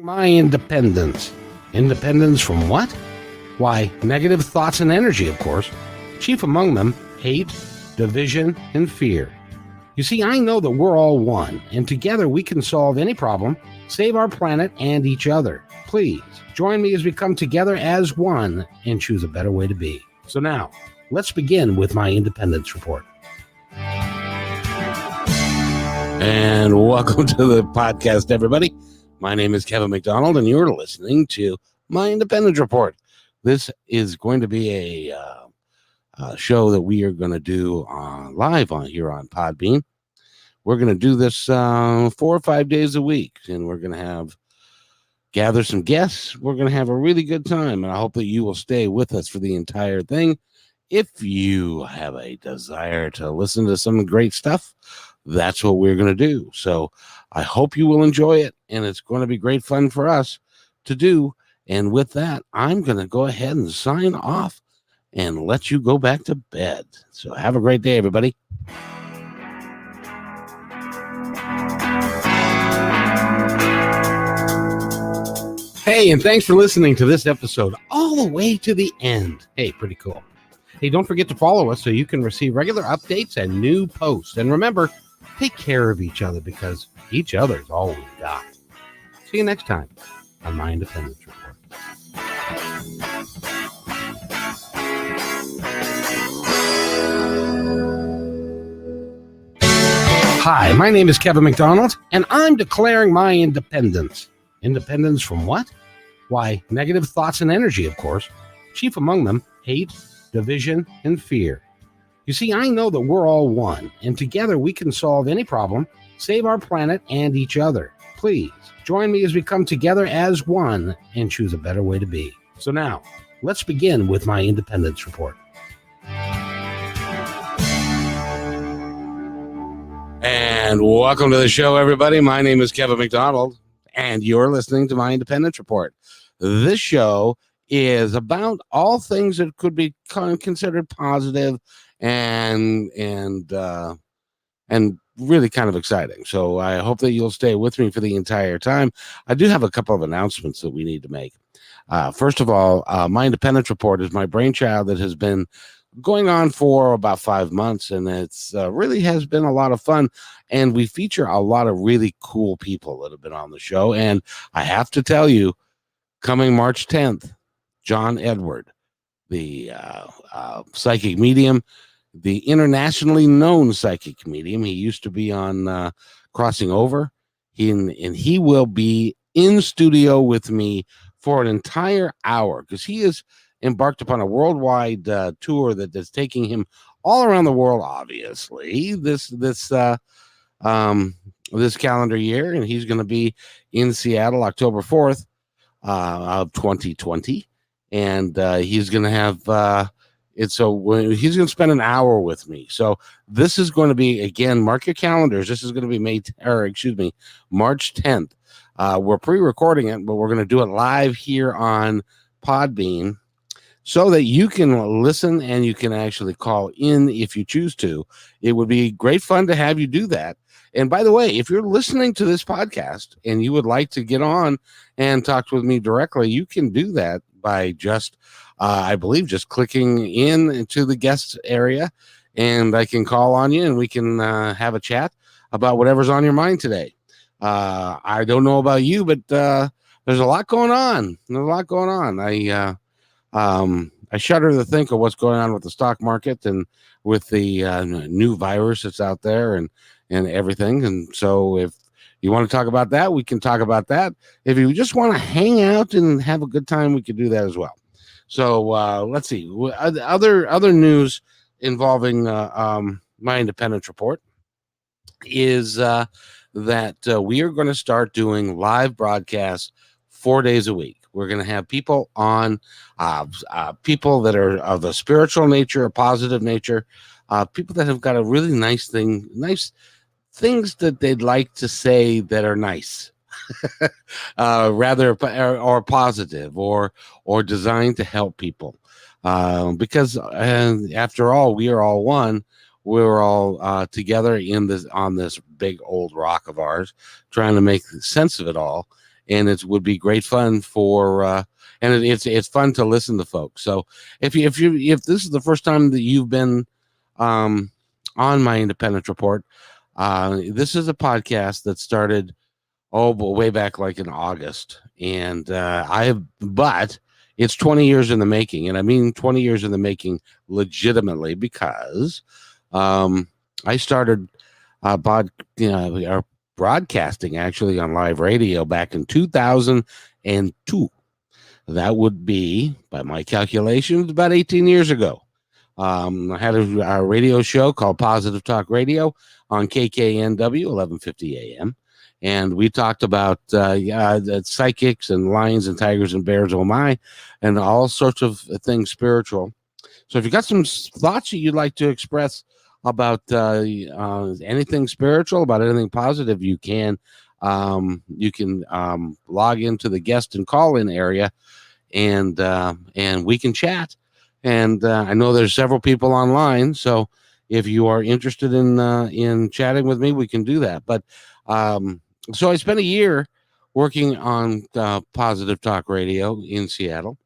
My independence. Independence from what? Why, negative thoughts and energy, of course. Chief among them, hate, division, and fear. You see, I know that we're all one, and together we can solve any problem, save our planet and each other. Please, join me as we come together as one and choose a better way to be. So now, let's begin with my independence report. And welcome to the podcast, everybody. My name is Kevin McDonald, and you're listening to my Independence Report. This is going to be a show that we are going to do live here on Podbean. We're going to do this 4 or 5 days a week, and we're going to gather some guests. We're going to have a really good time, and I hope that you will stay with us for the entire thing. If you have a desire to listen to some great stuff, that's what we're going to do. So I hope you will enjoy it, and it's going to be great fun for us to do. And with that, I'm going to go ahead and sign off and let you go back to bed. So have a great day, everybody. Hey, and thanks for listening to this episode all the way to the end. Hey, pretty cool. Hey, don't forget to follow us so you can receive regular updates and new posts. And remember, take care of each other because each other is all we've got. See you next time on my Independence Report. Hi, my name is Kevin McDonald, and I'm declaring my independence. Independence from what? Why, negative thoughts and energy, of course. Chief among them, hate, division, and fear. You see, I know that we're all one, and together we can solve any problem, save our planet and each other. Please, join me as we come together as one and choose a better way to be. So now, let's begin with my Independence Report. And welcome to the show, everybody. My name is Kevin McDonald, and you're listening to my Independence Report. This show is about all things that could be considered positive and really kind of exciting. So I hope that you'll stay with me for the entire time. I do have a couple of announcements that we need to make. First of all, my Independence Report is my brainchild that has been going on for about 5 months, and it's really has been a lot of fun. And we feature a lot of really cool people that have been on the show. And I have to tell you, coming March 10th, John Edward, the psychic medium, the internationally known psychic medium. He used to be on Crossing Over. He will be in studio with me for an entire hour because he has embarked upon a worldwide tour that is taking him all around the world, obviously, this calendar year. And he's going to be in Seattle October 4th of 2020. And he's going to have he's going to spend an hour with me. So this is going to be, again, mark your calendars. This is going to be March 10th. We're pre-recording it, but we're going to do it live here on Podbean so that you can listen and you can actually call in if you choose to. It would be great fun to have you do that. And by the way, if you're listening to this podcast and you would like to get on and talk with me directly, you can do that by just, I believe, just clicking into the guest area, and I can call on you and we can have a chat about whatever's on your mind today. I don't know about you, but there's a lot going on. I shudder to think of what's going on with the stock market and with the new virus that's out there and everything. And so if you want to talk about that, we can talk about that. If you just want to hang out and have a good time, we could do that as well. So let's see. Other news involving my Independence Report is that we are going to start doing live broadcasts 4 days a week. We're going to have people on, people that are of a spiritual nature, a positive nature, people that have got a really nice things that they'd like to say that are nice, rather or positive or designed to help people. Because after all, we are all one. We're all together on this big old rock of ours, trying to make sense of it all. and it would be great fun for and it's fun to listen to folks. So if this is the first time that you've been um, on my Independent Report, this is a podcast that started way back like in August, and but it's 20 years in the making, and I mean 20 years in the making legitimately, because I started broadcasting actually on live radio back in 2002. That would be, by my calculations, about 18 years ago. I had a radio show called Positive Talk Radio on KKNW 1150 AM. And we talked about psychics and lions and tigers and bears, oh my, and all sorts of things spiritual. So if you got some thoughts that you'd like to express about anything spiritual, about anything positive, you can log into the guest and call in area, and we can chat. And I know there's several people online, so if you are interested in chatting with me, we can do that. But so I spent a year working on Positive Talk Radio in Seattle,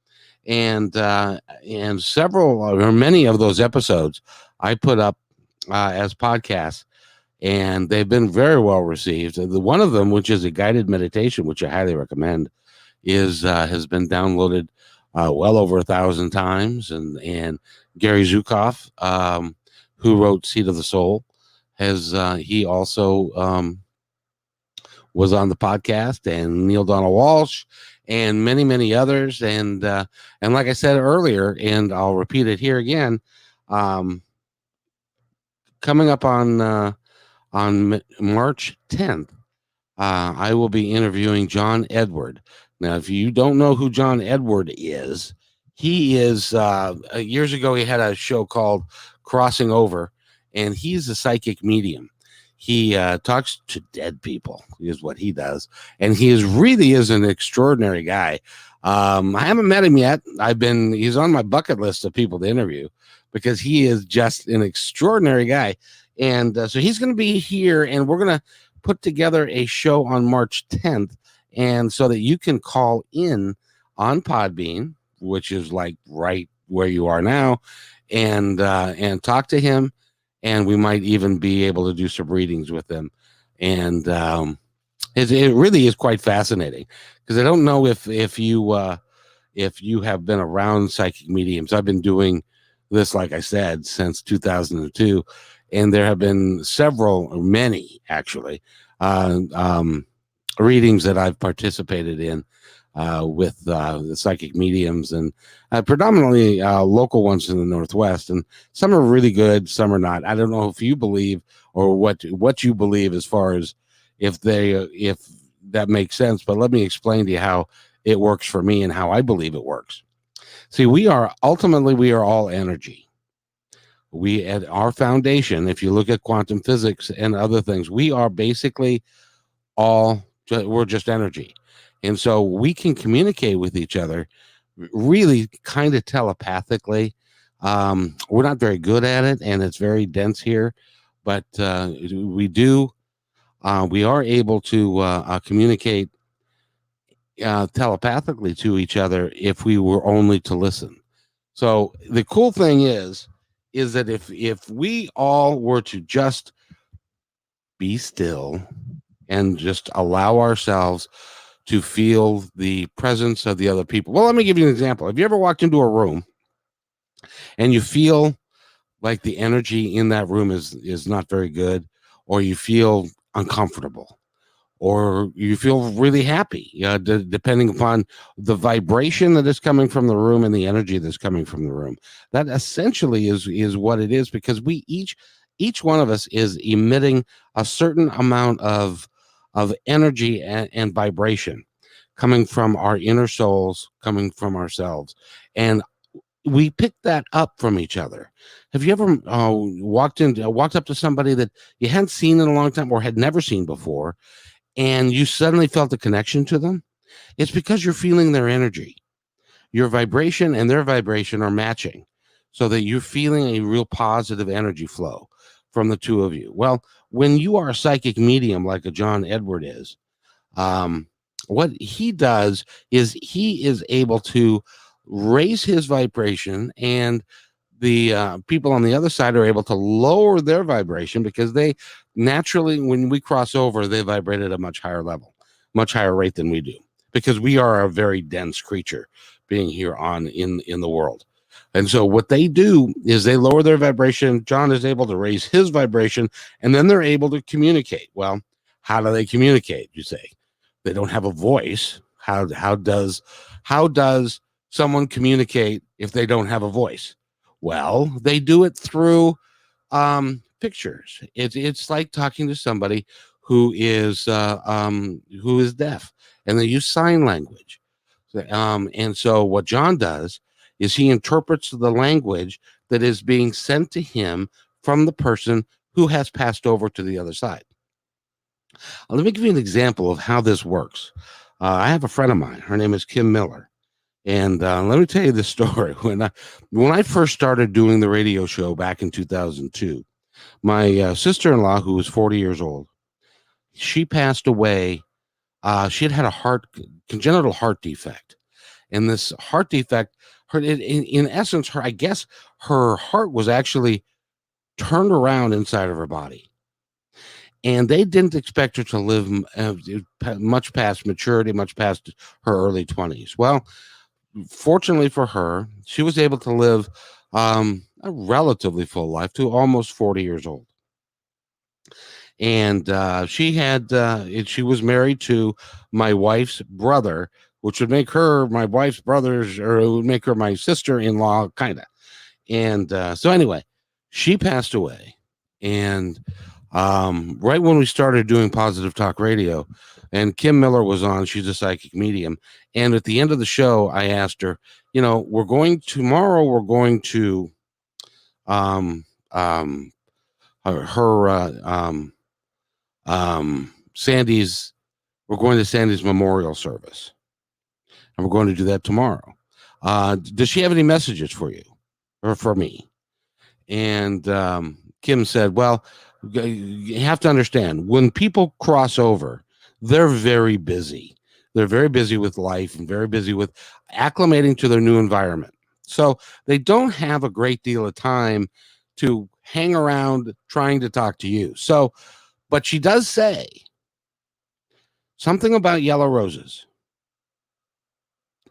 and several or many of those episodes I put up as podcasts, and they've been very well received. The one of them, which is a guided meditation, which I highly recommend, has been downloaded well over 1,000 times, and Gary Zukav, who wrote Seed of the Soul, he also was on the podcast, and Neil Donald Walsh, and many others, and like I said earlier, and I'll repeat it here again, coming up on March 10th, I will be interviewing John Edward. Now, if you don't know who John Edward is, he is years ago he had a show called Crossing Over, and he's a psychic medium. He talks to dead people, is what he does, and really is an extraordinary guy. I haven't met him yet. He's on my bucket list of people to interview, because he is just an extraordinary guy. And so he's going to be here, and we're going to put together a show on March 10th, and so that you can call in on Podbean, which is like right where you are now, and talk to him. And we might even be able to do some readings with him. And it really is quite fascinating, because I don't know if you have been around psychic mediums. I've been doing this, like I said, since 2002, and there have been many actually, readings that I've participated in with the psychic mediums, and predominantly local ones in the Northwest. And some are really good, some are not. I don't know if you believe, or what you believe, as far as if that makes sense. But let me explain to you how it works for me and how I believe it works. See, we are all energy. We, at our foundation, if you look at quantum physics and other things, we are basically we're just energy. And so we can communicate with each other really kind of telepathically. We're not very good at it, and it's very dense here, but we are able to communicate telepathically to each other if we were only to listen. So the cool thing is that if we all were to just be still and just allow ourselves to feel the presence of the other people. Well, let me give you an example. Have you ever walked into a room and you feel like the energy in that room is not very good, or you feel uncomfortable, or you feel really happy, depending upon the vibration that is coming from the room and the energy that's coming from the room? That essentially is what it is, because we each one of us is emitting a certain amount of energy and vibration coming from our inner souls, coming from ourselves, and we pick that up from each other. Have you ever walked up to somebody that you hadn't seen in a long time, or had never seen before, and you suddenly felt a connection to them? It's because you're feeling their energy. Your vibration and their vibration are matching, so that you're feeling a real positive energy flow from the two of you. Well, when you are a psychic medium like a John Edward is, what he does is he is able to raise his vibration, and the people on the other side are able to lower their vibration because they naturally, when we cross over, they vibrate at a much higher level, much higher rate than we do, because we are a very dense creature being here on in the world. And so what they do is they lower their vibration. John is able to raise his vibration, and then they're able to communicate. Well, how do they communicate? You say they don't have a voice. How does someone communicate if they don't have a voice? Well, they do it through pictures. It's like talking to somebody who is deaf, and they use sign language. And so what John does is he interprets the language that is being sent to him from the person who has passed over to the other side. Let me give you an example of how this works. I have a friend of mine. Her name is Kim Miller. And let me tell you this story. When I first started doing the radio show back in 2002, my sister-in-law, who was 40 years old, she passed away. She had a congenital heart defect, and this heart defect, in essence, I guess her heart was actually turned around inside of her body, and they didn't expect her to live much past maturity, much past her early 20s. Well, fortunately for her, she was able to live a relatively full life to almost 40 years old. And she was married to my wife's brother, which would make her my wife's brother's, or it would make her my sister-in-law, kind of. And so anyway, she passed away. And right when we started doing Positive Talk Radio, and Kim Miller was on, she's a psychic medium. And at the end of the show, I asked her, we're going to Sandy's, we're going to Sandy's memorial service, and we're going to do that tomorrow. Does she have any messages for you or for me? And Kim said, well, you have to understand, when people cross over, they're very busy. They're very busy with life and very busy with acclimating to their new environment. So they don't have a great deal of time to hang around trying to talk to you. So, but she does say something about yellow roses.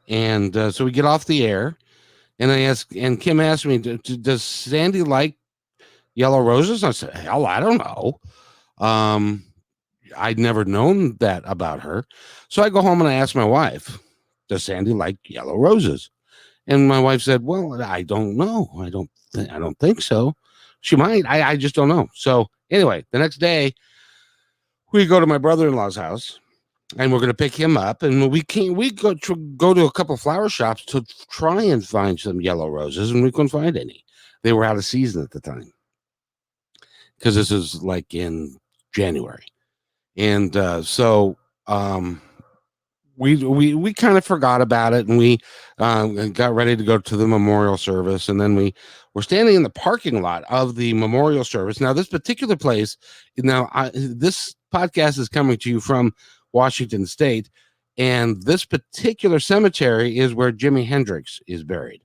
And so we get off the air, and Kim asked me, does Sandy like yellow roses? I said, hell, I don't know. I'd never known that about her. So I go home and I ask my wife, does Sandy like yellow roses? And my wife said, well, I don't know. I don't think so. She might. I just don't know. So anyway, the next day we go to my brother-in-law's house, and we're going to pick him up, and we go to a couple flower shops to try and find some yellow roses, and we couldn't find any. They were out of season at the time, because this is like in January. And so we kind of forgot about it, and we got ready to go to the memorial service. And then we were standing in the parking lot of the memorial service. Now, this particular place, this podcast is coming to you from Washington State, and this particular cemetery is where Jimi Hendrix is buried.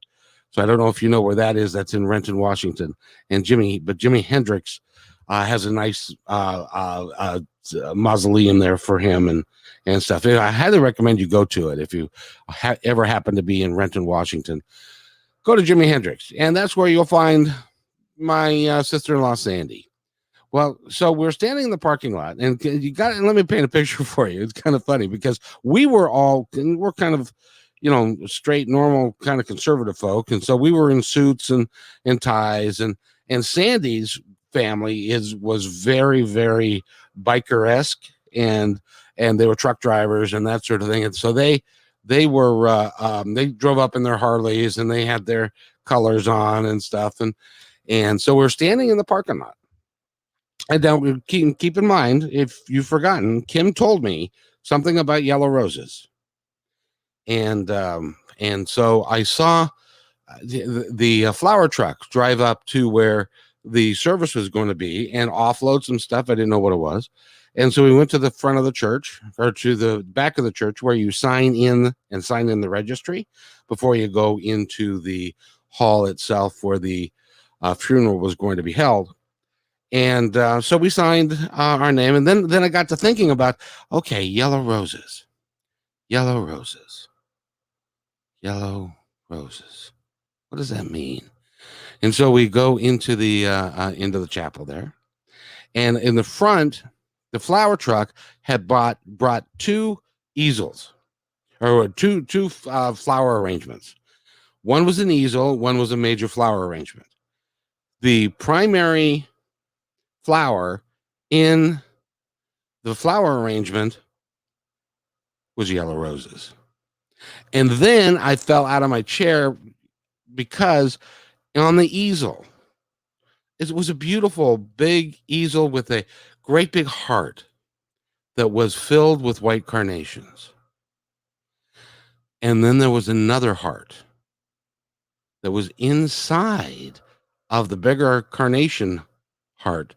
So I don't know if you know where that is. That's in Renton, Washington. And Jimi Hendrix has a nice mausoleum there for him and stuff. I highly recommend you go to it if you ever happen to be in Renton, Washington. Go to Jimi Hendrix, and that's where you'll find my sister-in-law, Sandy. Well, so we're standing in the parking lot, and let me paint a picture for you. It's kind of funny because we're kind of, straight, normal, kind of conservative folk. And so we were in suits and ties, and Sandy's family was very, very biker-esque, and they were truck drivers and that sort of thing. And so they drove up in their Harleys, and they had their colors on and stuff. And so we're standing in the parking lot. And now keep in mind, if you've forgotten, Kim told me something about yellow roses. And so I saw the flower truck drive up to where the service was going to be and offload some stuff. I didn't know what it was. And so we went to the front of the church, or to the back of the church, where you sign in the registry before you go into the hall itself where the funeral was going to be held. And so we signed our name, and then I got to thinking about, okay, yellow roses, yellow roses, yellow roses. What does that mean? And so we go into the chapel there, and in the front, the flower truck had brought two easels, or two flower arrangements. One was an easel, one was a major flower arrangement. The primary flower in the flower arrangement was yellow roses. And then I fell out of my chair because on the easel, it was a beautiful big easel with a great big heart that was filled with white carnations. And then there was another heart that was inside of the bigger carnation heart,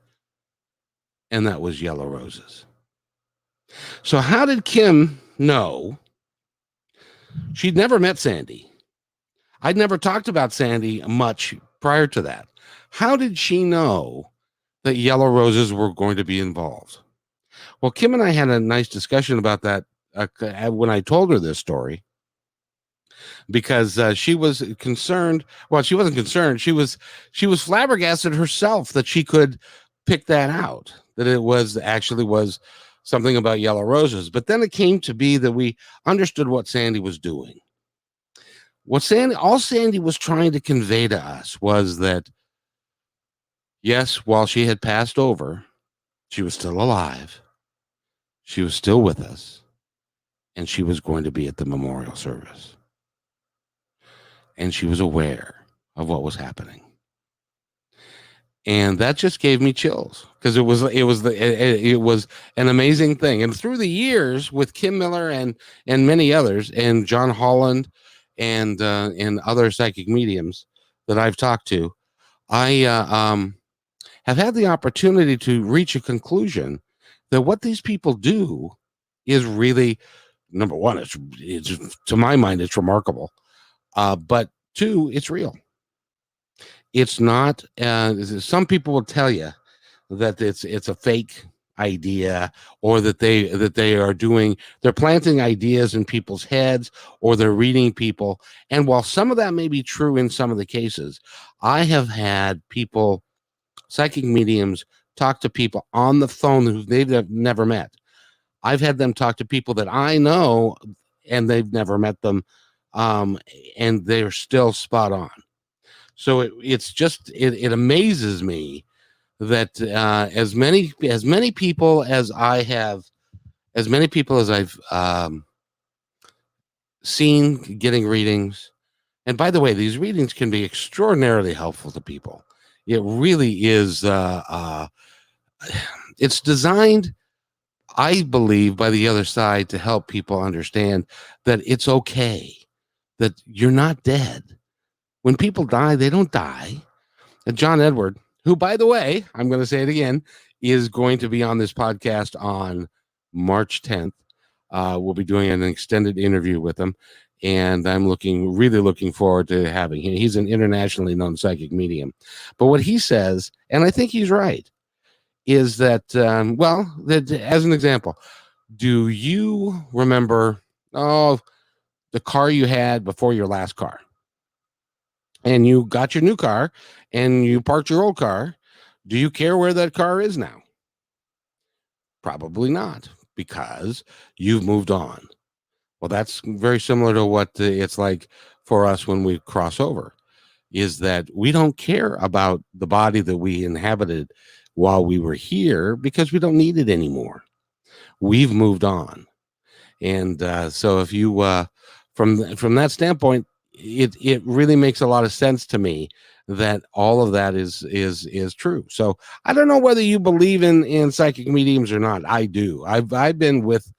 and that was yellow roses. So how did Kim know? She'd never met Sandy. I'd never talked about Sandy much prior to that. How did she know that yellow roses were going to be involved? Well, Kim and I had a nice discussion about that when I told her this story, because she was concerned. Well, she wasn't concerned. She was flabbergasted herself that she could pick that out, that it was something about yellow roses. But then it came to be that we understood what Sandy was doing. All Sandy was trying to convey to us was that, yes, while she had passed over, she was still alive. She was still with us, and she was going to be at the memorial service. And she was aware of what was happening. And that just gave me chills, because it was an amazing thing. And through the years with Kim Miller and many others, and John Holland and other psychic mediums that I've talked to, I have had the opportunity to reach a conclusion that what these people do is really, number one, it's to my mind, it's remarkable. But two, it's real. It's not. Some people will tell you that it's a fake idea, or that they're planting ideas in people's heads, or they're reading people. And while some of that may be true in some of the cases, I have had people, psychic mediums, talk to people on the phone who they've never met. I've had them talk to people that I know, and they've never met them, and they're still spot on. So it amazes me that as many people as I've seen getting readings. And by the way, these readings can be extraordinarily helpful to people. It really is. It's designed, I believe, by the other side to help people understand that it's okay, that you're not dead. When people die, they don't die. And John Edward, who, by the way, I'm going to say it again, is going to be on this podcast on March 10th. We'll be doing an extended interview with him, and I'm really looking forward to having him. He's an internationally known psychic medium. But what he says, and I think he's right, is that, that, as an example, do you remember, the car you had before your last car? And you got your new car and you parked your old car. Do you care where that car is now? Probably not, because you've moved on. Well, that's very similar to what it's like for us when we cross over, is that we don't care about the body that we inhabited while we were here, because we don't need it anymore. We've moved on. And so if you, from that standpoint, it really makes a lot of sense to me that all of that is true. So I don't know whether you believe in psychic mediums or not. I do. I've been with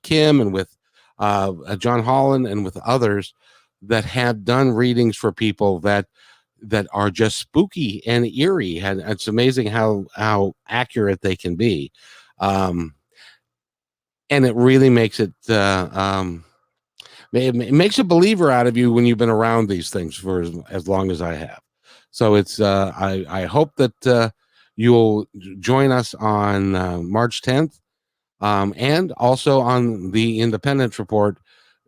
Kim and with John Holland and with others that had done readings for people that that are just spooky and eerie, and it's amazing how accurate they can be. Um, and it really makes it makes a believer out of you when you've been around these things for as long as I have. So I hope that you'll join us on March 10th, and also on the Independence Report,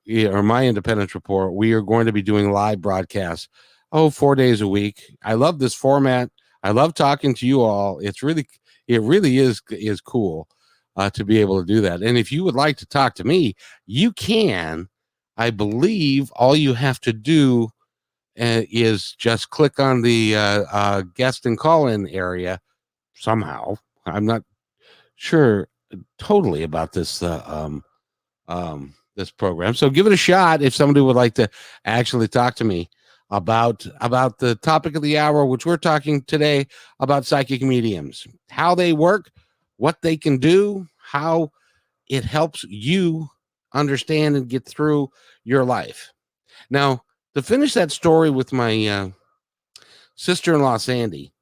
or my Independence Report. We are going to be doing live broadcasts 4 days a week. I love this format. I love talking to you all. It really is cool to be able to do that. And if you would like to talk to me, you can. I believe all you have to do is just click on the guest and call in area somehow. I'm not sure totally about this program, so give it a shot if somebody would like to actually talk to me about the topic of the hour, which we're talking today about psychic mediums, how they work, what they can do, how it helps you understand and get through your life. Now, to finish that story with my sister-in-law, Sandy,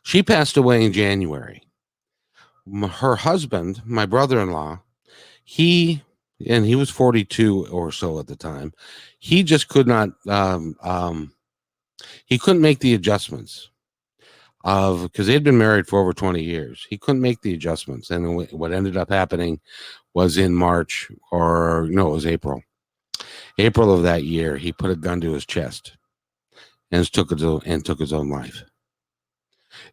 she passed away in January. Her husband, my brother-in-law, he was 42 or so at the time. He just could not, he couldn't make the adjustments because they had been married for over 20 years. He couldn't make the adjustments. And what ended up happening was in March, or no, it was April of that year, he put a gun to his chest and took his own life.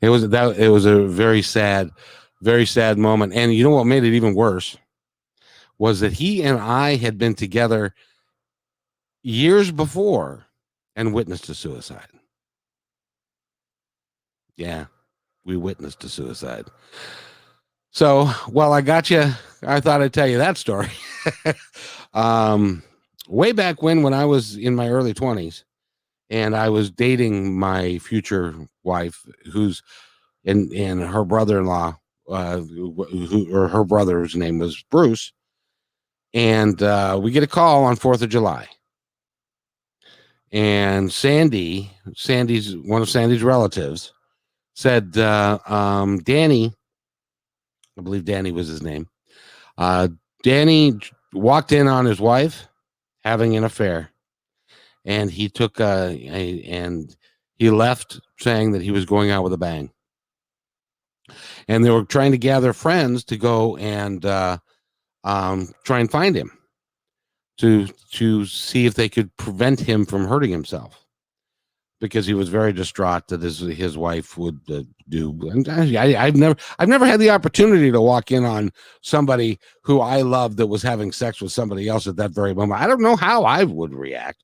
It was a very sad moment. And you know what made it even worse was that he and I had been together years before and witnessed a suicide. Yeah, we witnessed a suicide. So, while I got you, I thought I'd tell you that story. Way back when I was in my early 20s and I was dating my future wife, who's and her brother-in-law, or her brother's name was Bruce. And we get a call on 4th of July. And Sandy's one of Sandy's relatives said, Danny, I believe Danny was his name. Danny walked in on his wife having an affair, and he took and he left saying that he was going out with a bang. And they were trying to gather friends to go and try and find him to see if they could prevent him from hurting himself, because he was very distraught that his wife would do. And I've never had the opportunity to walk in on somebody who I loved that was having sex with somebody else at that very moment. I don't know how I would react.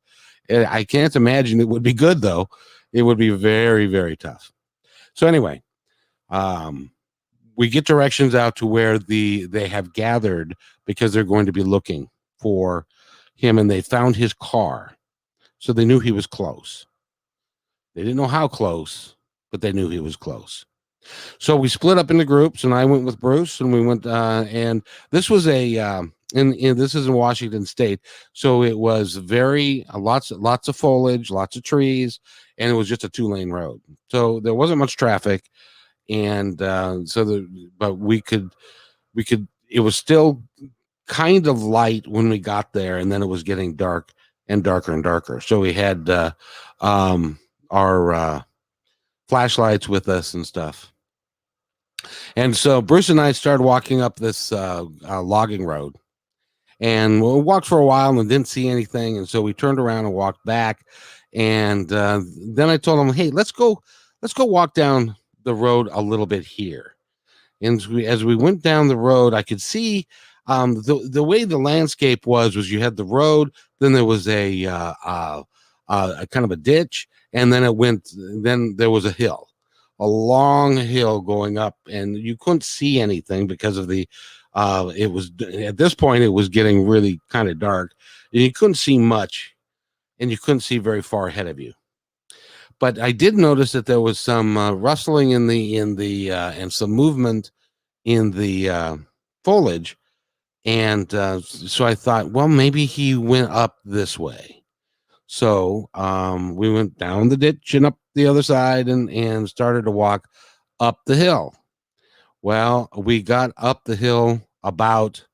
I can't imagine it would be good, though. It would be very, very tough. So anyway, we get directions out to where they have gathered because they're going to be looking for him, and they found his car. So they knew he was close. They didn't know how close, but they knew he was close. So we split up into groups, and I went with Bruce, and we went, and this was this is in Washington State. So it was lots of foliage, lots of trees, and it was just a 2-lane road. So there wasn't much traffic. And but we could, it was still kind of light when we got there, and then it was getting dark and darker and darker. So we had our flashlights with us and stuff. And so Bruce and I started walking up this logging road, and we walked for a while and didn't see anything. And so we turned around and walked back. And then I told him, "Hey, let's go walk down the road a little bit here." And as we went down the road, I could see the way the landscape was you had the road, then there was a kind of a ditch, and then there was a hill, a long hill going up, and you couldn't see anything because of the it was, at this point, it was getting really kind of dark, and you couldn't see much, and you couldn't see very far ahead of you. But I did notice that there was some rustling and some movement in the foliage, and so I thought, well, maybe he went up this way. So we went down the ditch and up the other side and started to walk up the hill. Well, we got up the hill about,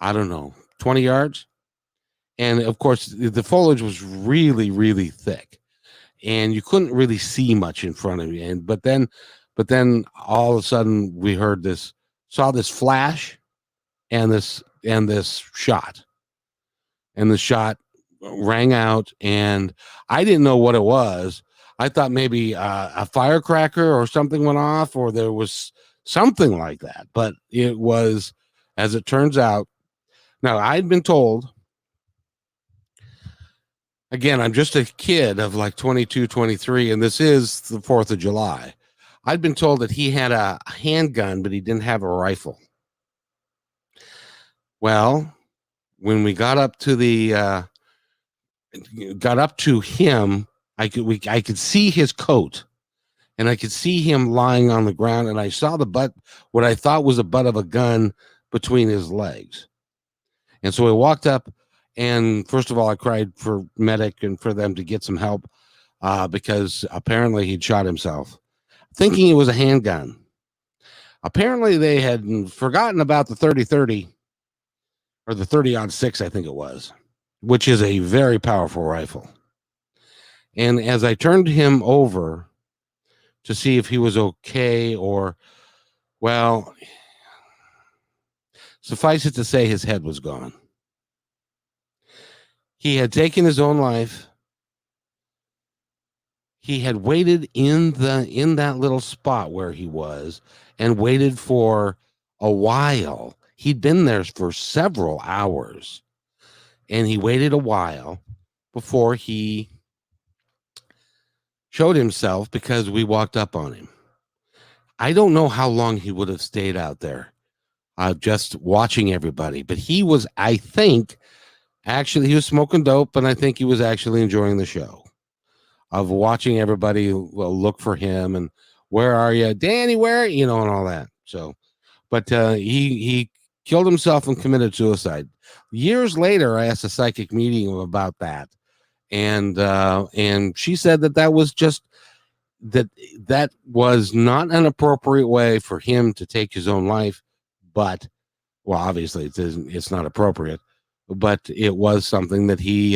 I don't know, 20 yards. And of course, the foliage was really, really thick, and you couldn't really see much in front of you. But then all of a sudden we saw this flash and this shot, and the shot rang out, and I didn't know what it was. I thought maybe a firecracker or something went off, or there was something like that. But it was, as it turns out, now I'd been told, again, I'm just a kid of like 22, 23, and this is the 4th of July. I'd been told that he had a handgun, but he didn't have a rifle. Well, when we got up to him, I could see his coat, and I could see him lying on the ground, and I saw what I thought was the butt of a gun between his legs. And so I walked up, and first of all, I cried for medic and for them to get some help, because apparently he'd shot himself, thinking it was a handgun. Apparently they had forgotten about the 30-30, or the 30-06, I think it was, which is a very powerful rifle. And as I turned him over to see if he was okay, well, suffice it to say, his head was gone. He had taken his own life. He had waited in that little spot where he was, and waited for a while. He'd been there for several hours, and he waited a while before he showed himself, because we walked up on him. I don't know how long he would have stayed out there, just watching everybody, but he was, I think, actually, he was smoking dope, and I think he was actually enjoying the show of watching everybody look for him, and where are you, Danny, where, and all that. So, but he killed himself and committed suicide. Years later, I asked a psychic medium about that, and she said that was just that was not an appropriate way for him to take his own life. But, well, obviously it's not appropriate, but it was something that he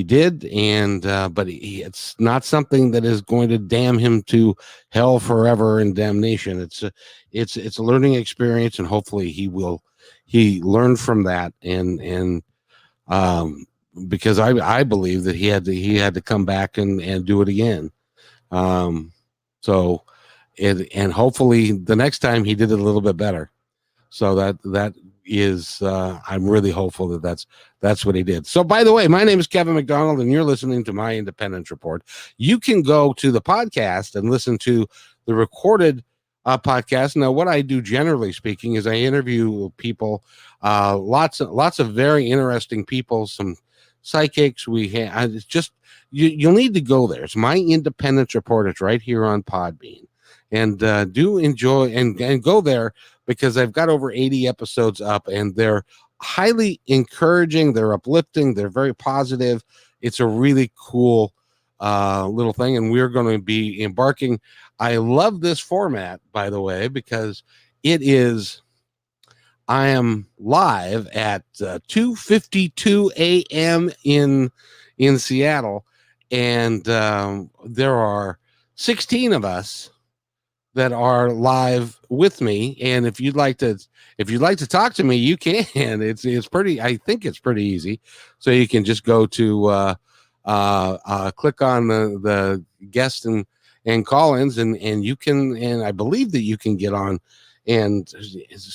did, and but it's not something that is going to damn him to hell forever and damnation. It's a learning experience, and hopefully he learned from that, and because I believe that he had to come back and do it again. So and hopefully the next time he did it a little bit better. So that is, I'm really hopeful that that's what he did. So, by the way, my name is Kevin McDonald, and you're listening to My Independence Report. You can go to the podcast and listen to the recorded podcast. Now, what I do, generally speaking, is I interview people, lots of very interesting people, some psychics. It's just, you'll need to go there. It's My Independence Report. It's right here on Podbean, and do enjoy and go there, because I've got over 80 episodes up, and they're highly encouraging. They're uplifting. They're very positive. It's a really cool little thing, and we're going to be embarking. I love this format, by the way, because I am live at 2:52 a.m. in Seattle, and there are 16 of us that are live with me. And if you'd like to talk to me, you can. It's pretty, I think it's pretty easy. So you can just go to click on the guest and call-ins, and you can, and I believe that you can get on, and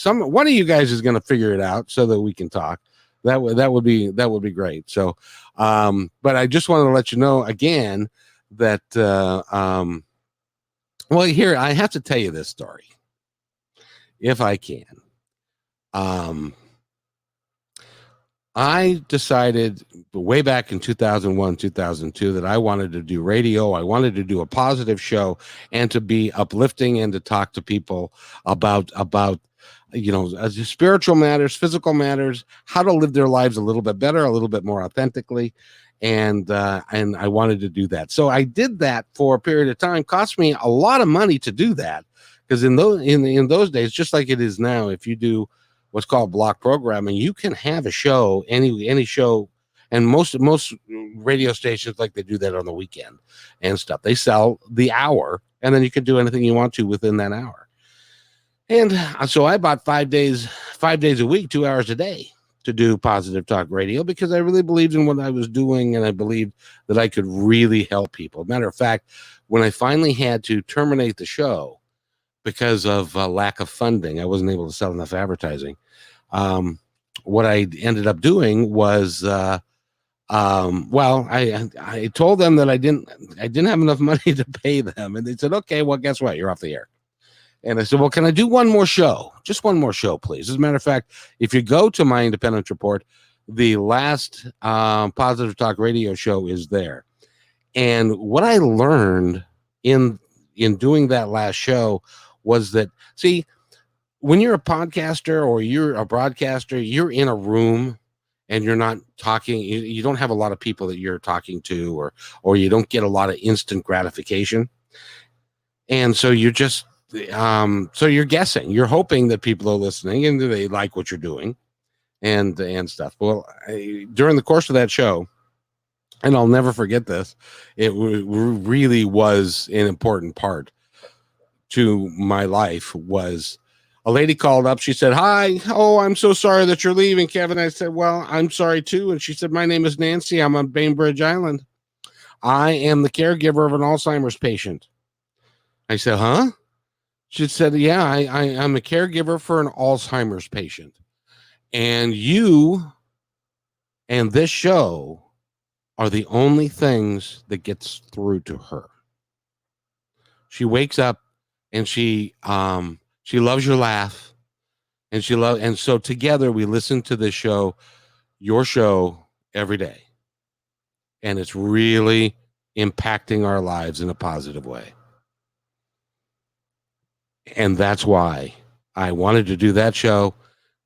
one of you guys is going to figure it out so that we can talk. That would be great. So but I just wanted to let you know again that well, here, I have to tell you this story, if I can. I decided way back in 2001, 2002, that I wanted to do radio. I wanted to do a positive show, and to be uplifting, and to talk to people about spiritual matters, physical matters, how to live their lives a little bit better, a little bit more authentically. and I wanted to do that. So I did that for a period of time. Cost me a lot of money to do that, because in those days, just like it is now, if you do what's called block programming, you can have a show, any show, and most radio stations, like, they do that on the weekend and stuff. They sell the hour, and then you can do anything you want to within that hour. And so I bought 5 days a week, 2 hours a day, to do Positive Talk Radio, because I really believed in what I was doing, and I believed that I could really help people. Matter of fact, when I finally had to terminate the show because of lack of funding, I wasn't able to sell enough advertising. What I ended up doing was, I told them that I didn't have enough money to pay them, and they said, okay, well, guess what? You're off the air. And I said, well, can I do one more show? Just one more show, please. As a matter of fact, if you go to my Independence Report, the last Positive Talk Radio show is there. And what I learned in doing that last show was that, see, when you're a podcaster or you're a broadcaster, you're in a room and you're not talking. You don't have a lot of people that you're talking to, or you don't get a lot of instant gratification. And so you're just, so you're guessing, you're hoping that people are listening and they like what you're doing and stuff. Well, during the course of that show, and I'll never forget this, it really was an important part to my life. Was a lady called up. She said, hi, I'm so sorry that you're leaving, Kevin. I said, well, I'm sorry too. And she said, my name is Nancy. I'm on Bainbridge Island. I am the caregiver of an Alzheimer's patient. I said, huh? She said, yeah, I'm a caregiver for an Alzheimer's patient. And you and this show are the only things that gets through to her. She wakes up and she loves your laugh, and and so together we listen to this show, your show, every day. And it's really impacting our lives in a positive way. And that's why I wanted to do that show.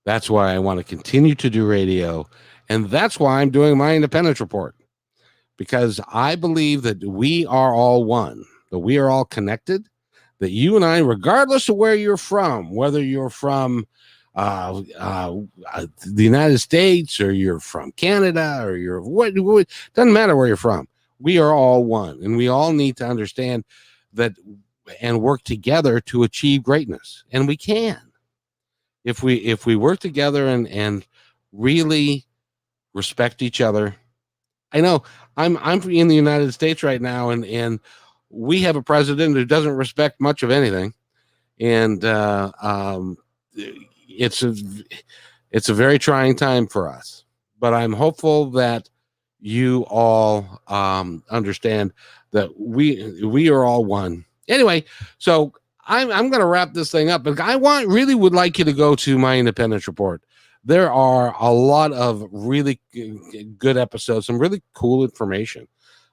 That's why I want to continue to do radio. And that's why I'm doing my Independence Report, because I believe that we are all one, that we are all connected, that you and I, regardless of where you're from, whether you're from the United States, or you're from Canada, or you're what, doesn't matter where you're from. We are all one, and we all need to understand that and work together to achieve greatness. And we can, if we work together and really respect each other. I know I'm in the United States right now, and we have a president who doesn't respect much of anything, and it's a very trying time for us. But I'm hopeful that you all understand that we are all one. Anyway, so I'm going to wrap this thing up, but I really would like you to go to my Independence Report. There are a lot of really good episodes, some really cool information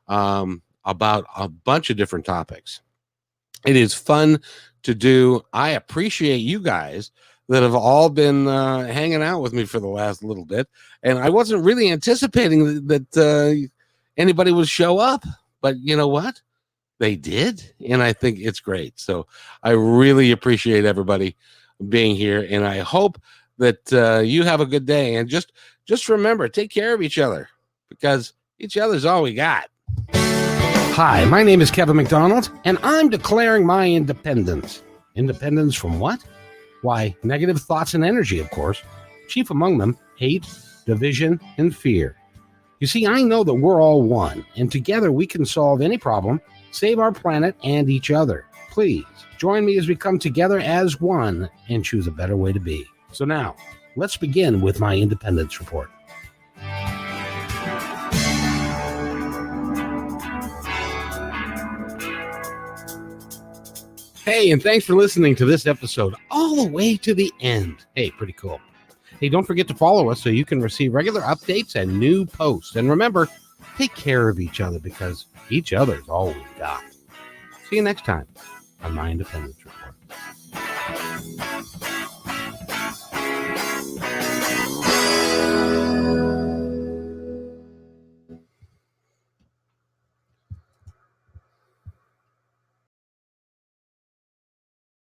about a bunch of different topics. It is fun to do. I appreciate you guys that have all been hanging out with me for the last little bit. And I wasn't really anticipating that anybody would show up, but you know what? They did, and I think it's great. So I really appreciate everybody being here, and I hope that you have a good day. And just remember, take care of each other, because each other's all we got. Hi, my name is Kevin McDonald, and I'm declaring my independence. Independence from what? Why, negative thoughts and energy, of course. Chief among them, hate, division, and fear. You see, I know that we're all one, and together we can solve any problem, save our planet and each other. Please join me as we come together as one and choose a better way to be. So now, let's begin with my Independence Report. Hey, and thanks for listening to this episode all the way to the end. Hey, pretty cool. Hey, don't forget to follow us so you can receive regular updates and new posts. And remember, take care of each other, because each other is all we got. See you next time on my Independence Report.